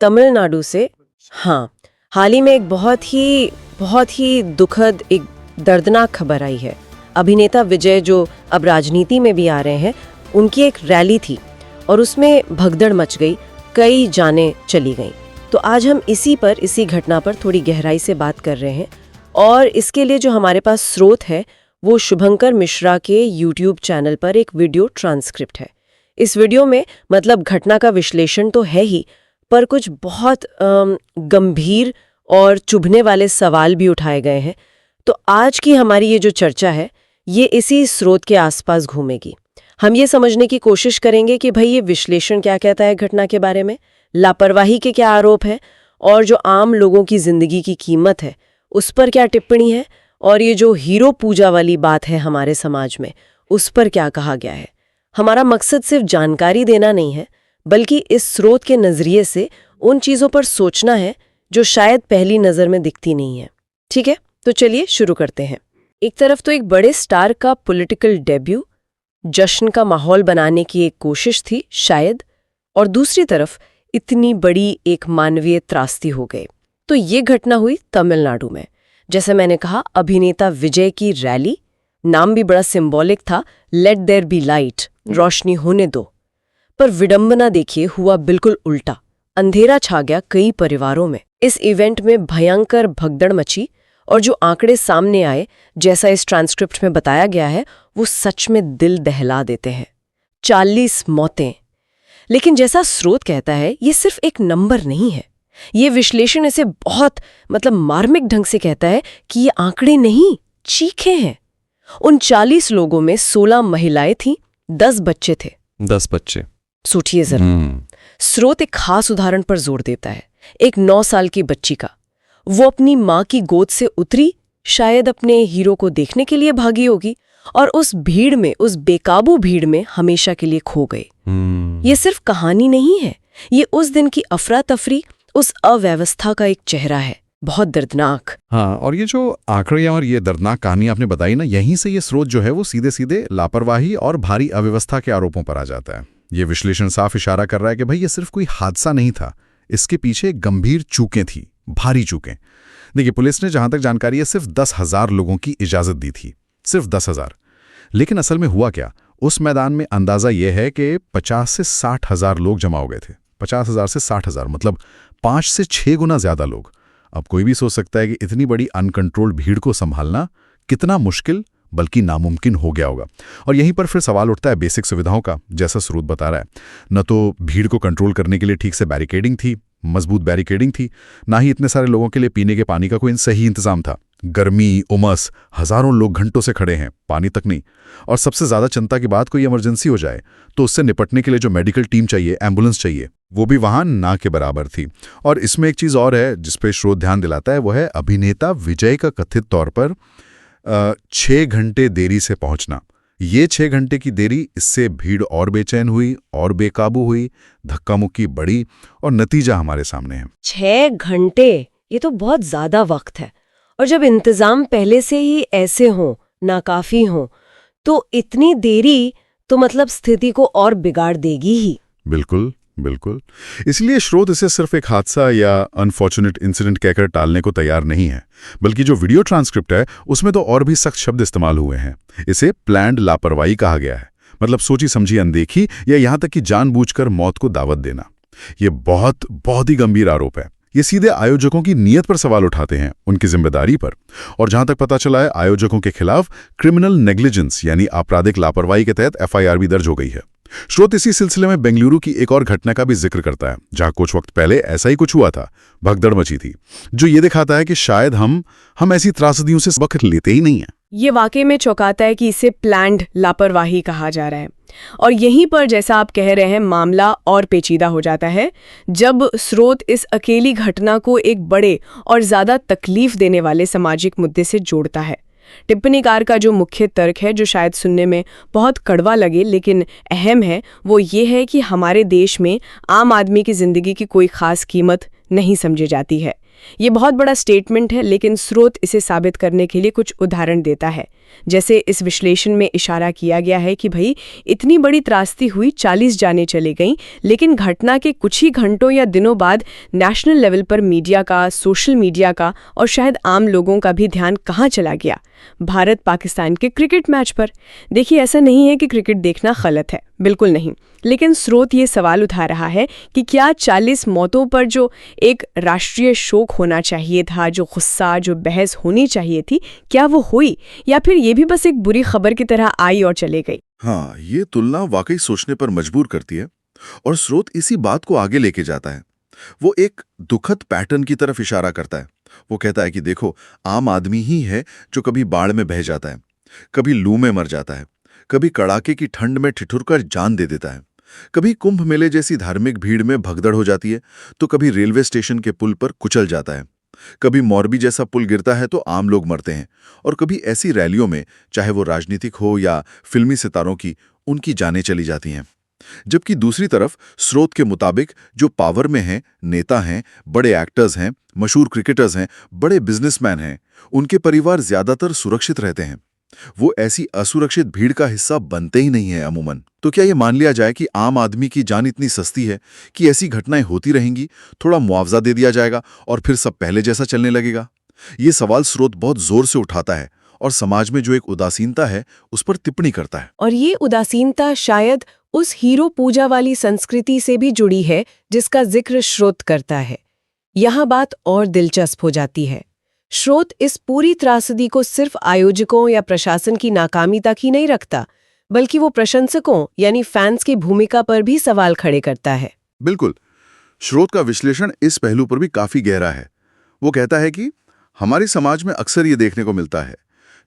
तमिलनाडु से। हाँ, हाल ही में एक बहुत ही दुखद, एक दर्दनाक खबर आई है। अभिनेता विजय, जो अब राजनीति में भी आ रहे हैं, उनकी एक रैली थी और उसमें भगदड़ मच गई, कई जानें चली गईं। तो आज हम इसी घटना पर थोड़ी गहराई से बात कर रहे हैं और इसके लिए जो हमारे पास स्रोत है वो शुभंकर मिश्रा के यूट्यूब चैनल पर एक वीडियो ट्रांसक्रिप्ट है। इस वीडियो में मतलब घटना का विश्लेषण तो है ही, पर कुछ बहुत गंभीर और चुभने वाले सवाल भी उठाए गए हैं। तो आज की हमारी ये जो चर्चा है ये इसी स्रोत के आसपास घूमेगी। हम ये समझने की कोशिश करेंगे कि भाई ये विश्लेषण क्या कहता है घटना के बारे में, लापरवाही के क्या आरोप है और जो आम लोगों की जिंदगी की कीमत है उस पर क्या टिप्पणी है, और ये जो हीरो पूजा वाली बात है हमारे समाज में उस पर क्या कहा गया है। हमारा मकसद सिर्फ जानकारी देना नहीं है, बल्कि इस स्रोत के नजरिए से उन चीजों पर सोचना है जो शायद पहली नजर में दिखती नहीं है। ठीक है, तो चलिए शुरू करते हैं। एक तरफ तो एक बड़े स्टार का पॉलिटिकल डेब्यू, जश्न का माहौल बनाने की एक कोशिश थी शायद, और दूसरी तरफ इतनी बड़ी एक मानवीय त्रासदी हो गई। तो ये घटना हुई तमिलनाडु में। जैसे मैंने कहा, अभिनेता विजय की रैली, नाम भी बड़ा सिंबॉलिक था, लेट देयर बी लाइट, रोशनी होने दो। पर विडंबना देखिए, हुआ बिल्कुल उल्टा। अंधेरा छा गया कई परिवारों में। इस इवेंट में भयंकर भगदड़ मची और जो आंकड़े सामने आए, जैसा इस ट्रांसक्रिप्ट में बताया गया है, वो सच में दिल दहला देते हैं। 40 मौतें। लेकिन जैसा स्रोत कहता है, ये सिर्फ एक नंबर नहीं है। ये विश्लेषण इसे बहुत मार्मिक ढंग से कहता है कि ये आंकड़े नहीं, चीखें हैं। उन 40 लोगों में 16 महिलाएं थीं, 10 बच्चे थे। 10 बच्चे, सोचिए जरा। स्रोत एक खास उदाहरण पर जोर देता है, एक 9 साल की बच्ची का। वो अपनी माँ की गोद से उतरी, शायद अपने हीरो को देखने के लिए भागी होगी, और उस भीड़ में, उस बेकाबू भीड़ में हमेशा के लिए खो गई। ये सिर्फ कहानी नहीं है, ये उस दिन की अफरा तफरी, उस अव्यवस्था का एक चेहरा है, बहुत दर्दनाक। हाँ, और ये जो आंकड़े और ये दर्दनाक कहानी आपने बताई ना, यहीं से ये स्रोत जो है वो सीधे सीधे लापरवाही और भारी अव्यवस्था के आरोपों पर आ जाता है। ये विश्लेषण साफ इशारा कर रहा है कि भाई ये सिर्फ कोई हादसा नहीं था, इसके पीछे गंभीर चूकें थी, भारी चूकें। देखिए, पुलिस ने जहां तक जानकारी है सिर्फ 10,000 लोगों की इजाजत दी थी, सिर्फ 10,000। लेकिन असल में हुआ क्या? उस मैदान में अंदाजा यह है कि 50 से 60 हजार लोग जमा हो गए थे। 50,000 से 60,000 मतलब 5 से 6 गुना ज्यादा लोग। अब कोई भी सोच सकता है कि इतनी बड़ी अनकंट्रोल्ड भीड़ को संभालना कितना मुश्किल, बल्कि नामुमकिन हो गया होगा। और यहीं पर फिर सवाल उठता है बेसिक सुविधाओं का। जैसा स्रोत बता रहा है, न तो भीड़ को कंट्रोल करने के लिए ठीक से बैरिकेडिंग थी, मजबूत बैरिकेडिंग थी, ना ही इतने सारे लोगों के लिए पीने के पानी का कोई सही इंतजाम था। गर्मी, उमस, हजारों लोग घंटों से खड़े हैं, पानी तक नहीं। और सबसे ज्यादा चिंता की बात, कोई इमरजेंसी हो जाए तो उससे निपटने के लिए जो मेडिकल टीम चाहिए, एम्बुलेंस चाहिए, वो भी वहां ना के बराबर थी। और इसमें एक चीज और है जिस पे स्रोत ध्यान दिलाता है, वो है अभिनेता विजय का कथित तौर पर 6 घंटे देरी से पहुंचना। ये 6 घंटे की देरी, इससे भीड़ और बेचैन हुई और बेकाबू हुई, धक्का मुक्की बढ़ी, और नतीजा हमारे सामने है। 6 घंटे, ये तो बहुत ज्यादा वक्त है। और जब इंतजाम पहले से ही ऐसे हों, नाकाफी हों, तो इतनी देरी तो स्थिति को और बिगाड़ देगी ही। बिल्कुल बिल्कुल। इसलिए स्रोत इसे सिर्फ एक हादसा या अनफॉर्चुनेट इंसिडेंट कहकर टालने को तैयार नहीं है, बल्कि जो वीडियो ट्रांसक्रिप्ट है उसमें तो और भी सख्त शब्द इस्तेमाल हुए हैं। इसे प्लान्ड लापरवाही कहा गया है, मतलब सोची समझी अनदेखी या यहां तक कि जानबूझकर मौत को दावत देना। ये बहुत ही गंभीर आरोप है। ये सीधे आयोजकों की नीयत पर सवाल उठाते हैं, उनकी जिम्मेदारी पर। और जहां तक पता चला है, आयोजकों के खिलाफ क्रिमिनल नेग्लिजेंस यानी आपराधिक लापरवाही के तहत FIR भी दर्ज हो गई है। स्रोत इसी सिलसिले में बेंगलुरु की एक और घटना का भी जिक्र करता है, जहां कुछ वक्त पहले ऐसा ही कुछ हुआ था, भगदड़ मची थी, जो ये दिखाता है कि शायद हम ऐसी त्रासदियों से सबक लेते ही नहीं हैं। ये वाकई में चौंकाता है कि इसे प्लान्ड लापरवाही कहा जा रहा है। और यहीं पर, जैसा आप कह रहे हैं, मामला और पेचीदा हो जाता है जब स्रोत इस अकेली घटना को एक बड़े और ज्यादा तकलीफ देने वाले सामाजिक मुद्दे से जोड़ता है। टिप्पणीकार का जो मुख्य तर्क है, जो शायद सुनने में बहुत कड़वा लगे लेकिन अहम है, वो ये है कि हमारे देश में आम आदमी की जिंदगी की कोई खास कीमत नहीं समझी जाती है। ये बहुत बड़ा स्टेटमेंट है, लेकिन स्रोत इसे साबित करने के लिए कुछ उदाहरण देता है। जैसे इस विश्लेषण में इशारा किया गया है कि भाई इतनी बड़ी त्रासदी हुई, 40 जानें चली गईं, लेकिन घटना के कुछ ही घंटों या दिनों बाद नेशनल लेवल पर मीडिया का, सोशल मीडिया का और शायद आम लोगों का भी ध्यान कहाँ चला गया? भारत पाकिस्तान के क्रिकेट मैच पर। देखिए, ऐसा नहीं है कि क्रिकेट देखना गलत है, बिल्कुल नहीं, लेकिन स्रोत ये सवाल उठा रहा है कि क्या 40 मौतों पर जो एक राष्ट्रीय शोक होना चाहिए था, जो गुस्सा, जो बहस होनी चाहिए थी, क्या वो हुई, या फिर ये भी बस एक बुरी खबर की तरह आई और चले गई? हाँ, ये तुलना वाकई सोचने पर मजबूर करती है और स्रोत इसी बात को आगे लेके जाता है। वो एक दुखद पैटर्न की तरफ इशारा करता है। वो कहता है कि देखो, आम आदमी ही है जो कभी बाढ़ में बह जाता है, कभी लू में मर जाता है, कभी कड़ाके की ठंड में ठिठुरकर जान दे देता है, कभी कुंभ मेले जैसी धार्मिक भीड़ में भगदड़ हो जाती है, तो कभी रेलवे स्टेशन के पुल पर कुचल जाता है, कभी मोरबी जैसा पुल गिरता है तो आम लोग मरते हैं, और कभी ऐसी रैलियों में, चाहे वो राजनीतिक हो या फिल्मी सितारों की, उनकी जानें चली जाती हैं। जबकि दूसरी तरफ स्रोत के मुताबिक जो पावर में हैं, नेता हैं, बड़े एक्टर्स हैं, मशहूर क्रिकेटर्स हैं, बड़े बिजनेसमैन हैं, उनके परिवार ज्यादातर सुरक्षित रहते हैं। वो ऐसी असुरक्षित भीड़ का हिस्सा बनते ही नहीं है अमूमन। तो क्या ये मान लिया जाए कि आम आदमी की जान इतनी सस्ती है कि ऐसी घटनाएं होती रहेंगी, थोड़ा मुआवजा दे दिया जाएगा और फिर सब पहले जैसा चलने लगेगा? ये सवाल स्रोत बहुत जोर से उठाता है और समाज में जो एक उदासीनता है उस पर टिप्पणी करता है। और ये उदासीनता शायद उस हीरो पूजा वाली संस्कृति से भी जुड़ी है जिसका जिक्र स्रोत करता है। यहाँ बात और दिलचस्प हो जाती है। स्रोत इस पूरी त्रासदी को सिर्फ आयोजकों या प्रशासन की नाकामी तक ही नहीं रखता, बल्कि वो प्रशंसकों यानी फैंस की भूमिका पर भी सवाल खड़े करता है। बिल्कुल, स्रोत का विश्लेषण इस पहलू पर भी काफी गहरा है। वो कहता है कि हमारे समाज में अक्सर ये देखने को मिलता है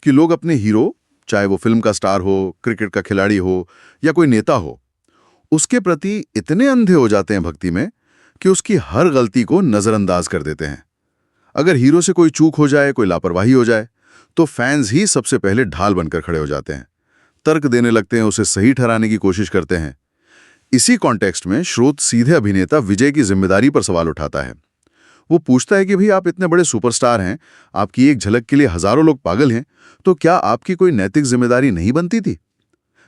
कि लोग अपने हीरो, चाहे वो फिल्म का स्टार हो, क्रिकेट का खिलाड़ी हो या कोई नेता हो, उसके प्रति इतने अंधे हो जाते हैं भक्ति में कि उसकी हर गलती को नजरअंदाज कर देते हैं। अगर हीरो से कोई चूक हो जाए, कोई लापरवाही हो जाए, तो फैंस ही सबसे पहले ढाल बनकर खड़े हो जाते हैं, तर्क देने लगते हैं, उसे सही ठहराने की कोशिश करते हैं। इसी कॉन्टेक्स्ट में स्रोत सीधे अभिनेता विजय की जिम्मेदारी पर सवाल उठाता है। वो पूछता है कि भाई, आप इतने बड़े सुपरस्टार हैं, आपकी एक झलक के लिए हजारों लोग पागल हैं, तो क्या आपकी कोई नैतिक जिम्मेदारी नहीं बनती थी?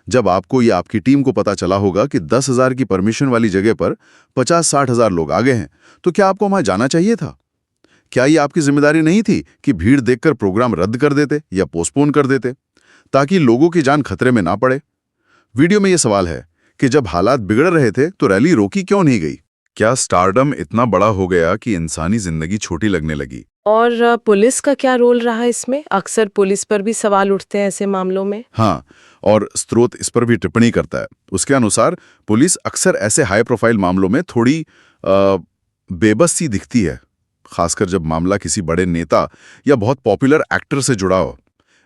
जब आपको या आपकी टीम को पता चला होगा कि 10,000 की परमिशन वाली जगह पर 50-60 हजार लोग आ गए हैं, तो क्या आपको वहां जाना चाहिए था? क्या ये आपकी जिम्मेदारी नहीं थी कि भीड़ देखकर प्रोग्राम रद्द कर देते या पोस्टपोन कर देते, ताकि लोगों की जान खतरे में ना पड़े? वीडियो में यह सवाल है कि जब हालात बिगड़ रहे थे तो रैली रोकी क्यों नहीं गई? क्या स्टारडम इतना बड़ा हो गया कि इंसानी जिंदगी छोटी लगने लगी? और पुलिस का क्या रोल रहा इसमें? अक्सर पुलिस पर भी सवाल उठते हैं ऐसे मामलों में। हाँ, और स्रोत इस पर भी टिप्पणी करता है। उसके अनुसार पुलिस अक्सर ऐसे हाई प्रोफाइल मामलों में थोड़ी बेबस सी दिखती है, खासकर जब मामला किसी बड़े नेता या बहुत पॉपुलर एक्टर से जुड़ा हो।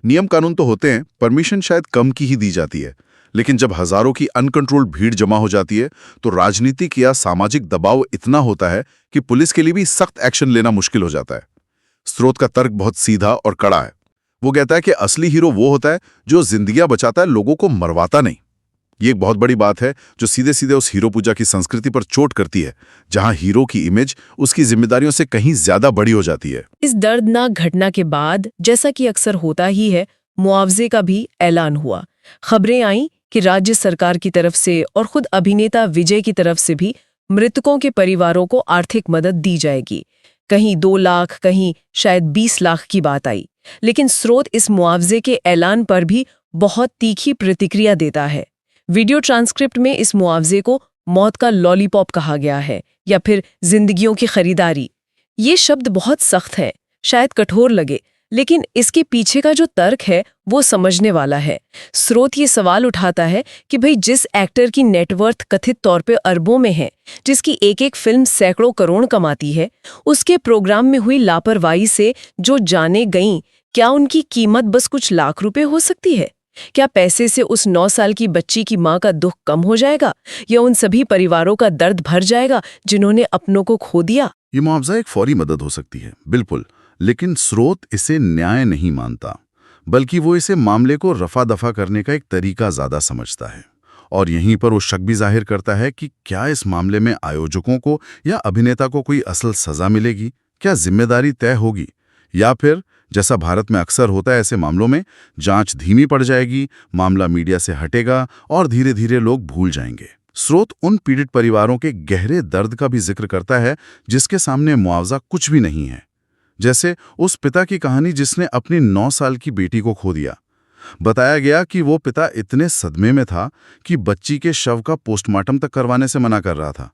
नियम कानून तो होते हैं, परमिशन शायद कम की ही दी जाती है, लेकिन जब हजारों की अनकंट्रोल्ड भीड़ जमा हो जाती है तो राजनीतिक या सामाजिक दबाव इतना होता है कि पुलिस के लिए भी सख्त एक्शन लेना मुश्किल हो जाता है। स्रोत का तर्क बहुत सीधा और कड़ा है। वो कहता है कि असली हीरो वो होता है जो जिंदगियां बचाता है, लोगों को मरवाता नहीं। ये एक बहुत बड़ी बात है जो सीधे सीधे उस हीरो पूजा की संस्कृति पर चोट करती है, जहां हीरो की इमेज उसकी जिम्मेदारियों से कहीं ज्यादा बड़ी हो जाती है। इस दर्दनाक घटना के बाद, जैसा कि अक्सर होता ही है, मुआवजे का भी ऐलान हुआ। खबरें आईं कि राज्य सरकार की तरफ से और खुद अभिनेता विजय की तरफ से भी मृतकों के परिवारों को आर्थिक मदद दी जाएगी। कहीं 2 लाख, कहीं शायद 20 लाख की बात आई। लेकिन स्रोत इस मुआवजे के ऐलान पर भी बहुत तीखी प्रतिक्रिया देता है। वीडियो ट्रांसक्रिप्ट में इस मुआवजे को मौत का लॉलीपॉप कहा गया है या फिर जिंदगियों की खरीदारी। ये शब्द बहुत सख्त है, शायद कठोर लगे, लेकिन इसके पीछे का जो तर्क है वो समझने वाला है। स्रोत ये सवाल उठाता है कि भाई, जिस एक्टर की नेटवर्थ कथित तौर पे अरबों में है, जिसकी एक एक फिल्म सैकड़ों करोड़ कमाती है, उसके प्रोग्राम में हुई लापरवाही से जो जाने गईं, क्या उनकी कीमत बस कुछ लाख रुपए हो सकती है? क्या पैसे से उस 9 साल की बच्ची की मां का दुख कम हो जाएगा, या उन सभी परिवारों का दर्द भर जाएगा जिन्होंने अपनों को खो दिया? ये मुआवजा एक फौरी मदद हो सकती है, बिल्कुल, लेकिन स्रोत इसे न्याय नहीं मानता, बल्कि वो इसे मामले को रफा दफा करने का एक तरीका ज्यादा समझता है। और यहीं पर वो शक भी जाहिर करता है कि क्या इस मामले में आयोजकों को या अभिनेता को कोई असल सजा मिलेगी, क्या जिम्मेदारी तय होगी, या फिर जैसा भारत में अक्सर होता है ऐसे मामलों में जांच धीमी पड़ जाएगी, मामला मीडिया से हटेगा और धीरे धीरे लोग भूल जाएंगे। स्रोत उन पीड़ित परिवारों के गहरे दर्द का भी जिक्र करता है जिसके सामने मुआवजा कुछ भी नहीं है। जैसे उस पिता की कहानी जिसने अपनी 9 साल की बेटी को खो दिया। बताया गया कि वो पिता इतने सदमे में था कि बच्ची के शव का पोस्टमार्टम तक करवाने से मना कर रहा था।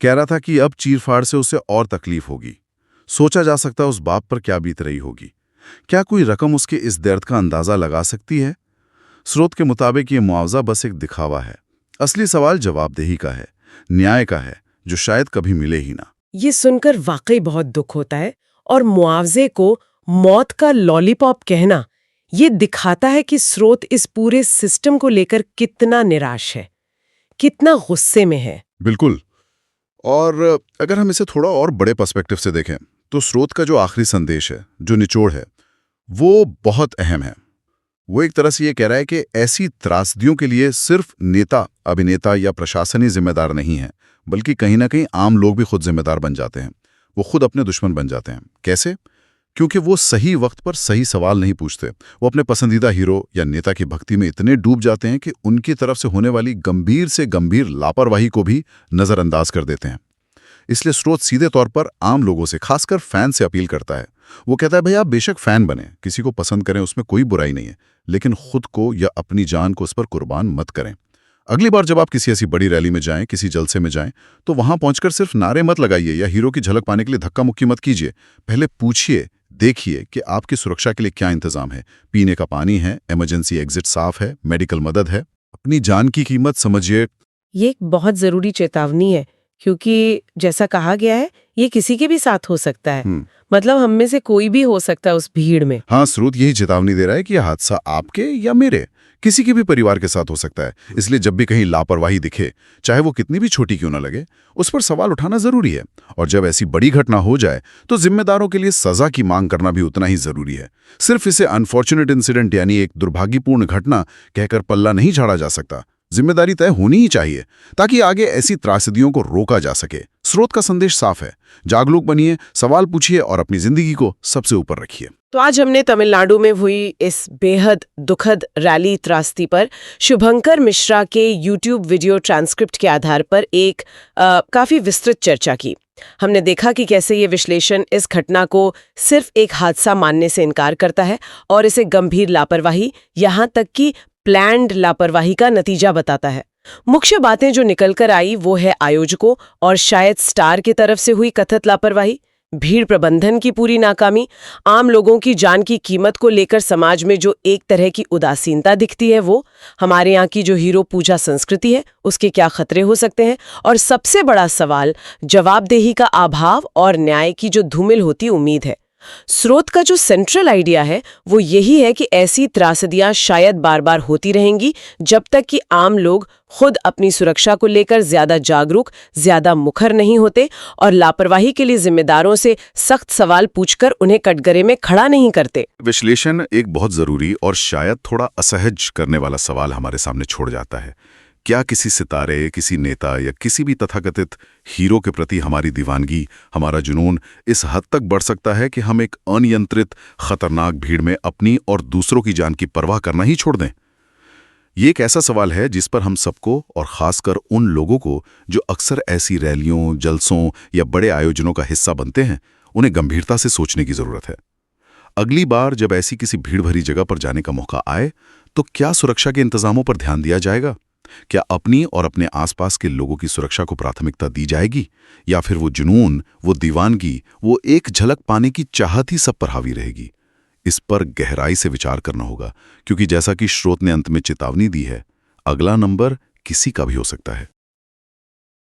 कह रहा था कि अब चीरफाड़ से उसे और तकलीफ होगी। सोचा जा सकता है उस बाप पर क्या बीत रही होगी। क्या कोई रकम उसके इस दर्द का अंदाजा लगा सकती है? स्रोत के मुताबिक ये मुआवजा बस एक दिखावा है। असली सवाल जवाबदेही का है, न्याय का है, जो शायद कभी मिले ही ना। ये सुनकर वाकई बहुत दुख होता है, और मुआवजे को मौत का लॉलीपॉप कहना ये दिखाता है कि स्रोत इस पूरे सिस्टम को लेकर कितना निराश है, कितना गुस्से में है। बिल्कुल। और अगर हम इसे थोड़ा और बड़े पर्सपेक्टिव से देखें तो स्रोत का जो आखिरी संदेश है, जो निचोड़ है, वो बहुत अहम है। वो एक तरह से ये कह रहा है कि ऐसी त्रासदियों के लिए सिर्फ नेता, अभिनेता या प्रशासन ही जिम्मेदार नहीं है, बल्कि कहीं ना कहीं आम लोग भी खुद जिम्मेदार बन जाते हैं। वो खुद अपने दुश्मन बन जाते हैं। कैसे? क्योंकि वो सही वक्त पर सही सवाल नहीं पूछते। वो अपने पसंदीदा हीरो या नेता की भक्ति में इतने डूब जाते हैं कि उनकी तरफ से होने वाली गंभीर से गंभीर लापरवाही को भी नज़रअंदाज कर देते हैं। इसलिए स्रोत सीधे तौर पर आम लोगों से, खासकर फैन से अपील करता है। वो कहता है, भाई आप बेशक फैन बने, किसी को पसंद करें, उसमें कोई बुराई नहीं है, लेकिन खुद को या अपनी जान को उस पर कुर्बान मत करें। अगली बार जब आप किसी ऐसी बड़ी रैली में जाएं, किसी जलसे में जाएं, तो वहां पहुंचकर सिर्फ नारे मत लगाइए या हीरो की झलक पाने के लिए धक्का मुक्की मत कीजिए। पहले पूछिए, देखिए कि आपकी सुरक्षा के लिए क्या इंतजाम है। पीने का पानी है, इमरजेंसी एग्जिट साफ है, मेडिकल मदद है। अपनी जान की कीमत समझिए। ये एक बहुत जरूरी चेतावनी है, क्योंकि जैसा कहा गया है ये किसी के भी साथ हो सकता है। मतलब हम में से कोई भी हो सकता है उस भीड़ में। हाँ, स्रोत यही चेतावनी दे रहा है कि यह हादसा आपके या मेरे, किसी के भी परिवार के साथ हो सकता है। इसलिए जब भी कहीं लापरवाही दिखे, चाहे वो कितनी भी छोटी क्यों ना लगे, उस पर सवाल उठाना जरूरी है। और जब ऐसी बड़ी घटना हो जाए तो जिम्मेदारों के लिए सजा की मांग करना भी उतना ही जरूरी है। सिर्फ इसे अनफॉर्चुनेट इंसिडेंट यानी एक दुर्भाग्यपूर्ण घटना कहकर पल्ला नहीं झाड़ा जा सकता। जिम्मेदारी तय होनी ही चाहिए ताकि आगे ऐसी त्रासदियों को रोका जा सके। स्रोत का संदेश साफ है, जागरूक बनिए, सवाल पूछिए और अपनी जिंदगी को सबसे ऊपर रखिए। तो आज हमने तमिलनाडु में हुई इस बेहद दुखद रैली त्रासदी पर शुभंकर मिश्रा के YouTube वीडियो ट्रांसक्रिप्ट के आधार पर एक काफी विस्तृत चर्चा की। हमने देखा कि कैसे ये विश्लेषण इस घटना को सिर्फ एक हादसा मानने से इनकार करता है और इसे गंभीर लापरवाही, यहाँ तक कि प्लान्ड लापरवाही का नतीजा बताता है। मुख्य बातें जो निकल कर आई वो है आयोजकों और शायद स्टार की तरफ से हुई कथित लापरवाही, भीड़ प्रबंधन की पूरी नाकामी, आम लोगों की जान की कीमत को लेकर समाज में जो एक तरह की उदासीनता दिखती है, वो हमारे यहाँ की जो हीरो पूजा संस्कृति है उसके क्या खतरे हो सकते हैं, और सबसे बड़ा सवाल जवाबदेही का अभाव और न्याय की जो धूमिल होती उम्मीद है। स्रोत का जो सेंट्रल आइडिया है वो यही है कि ऐसी त्रासदियां शायद बार बार होती रहेंगी जब तक कि आम लोग खुद अपनी सुरक्षा को लेकर ज्यादा जागरूक, ज्यादा मुखर नहीं होते और लापरवाही के लिए जिम्मेदारों से सख्त सवाल पूछकर उन्हें कटघरे में खड़ा नहीं करते। विश्लेषण एक बहुत जरूरी और शायद थोड़ा असहज करने वाला सवाल हमारे सामने छोड़ जाता है। क्या किसी सितारे, किसी नेता या किसी भी तथाकथित हीरो के प्रति हमारी दीवानगी, हमारा जुनून इस हद तक बढ़ सकता है कि हम एक अनियंत्रित खतरनाक भीड़ में अपनी और दूसरों की जान की परवाह करना ही छोड़ दें? ये एक ऐसा सवाल है जिस पर हम सबको, और खासकर उन लोगों को जो अक्सर ऐसी रैलियों, जलसों या बड़े आयोजनों का हिस्सा बनते हैं, उन्हें गंभीरता से सोचने की जरूरत है। अगली बार जब ऐसी किसी भीड़ भरी जगह पर जाने का मौका आए तो क्या सुरक्षा के इंतजामों पर ध्यान दिया जाएगा? क्या अपनी और अपने आसपास के लोगों की सुरक्षा को प्राथमिकता दी जाएगी, या फिर वो जुनून, वो दीवानगी, वो एक झलक पाने की चाहत ही सब पर हावी रहेगी? इस पर गहराई से विचार करना होगा, क्योंकि जैसा कि स्रोत ने अंत में चेतावनी दी है, अगला नंबर किसी का भी हो सकता है।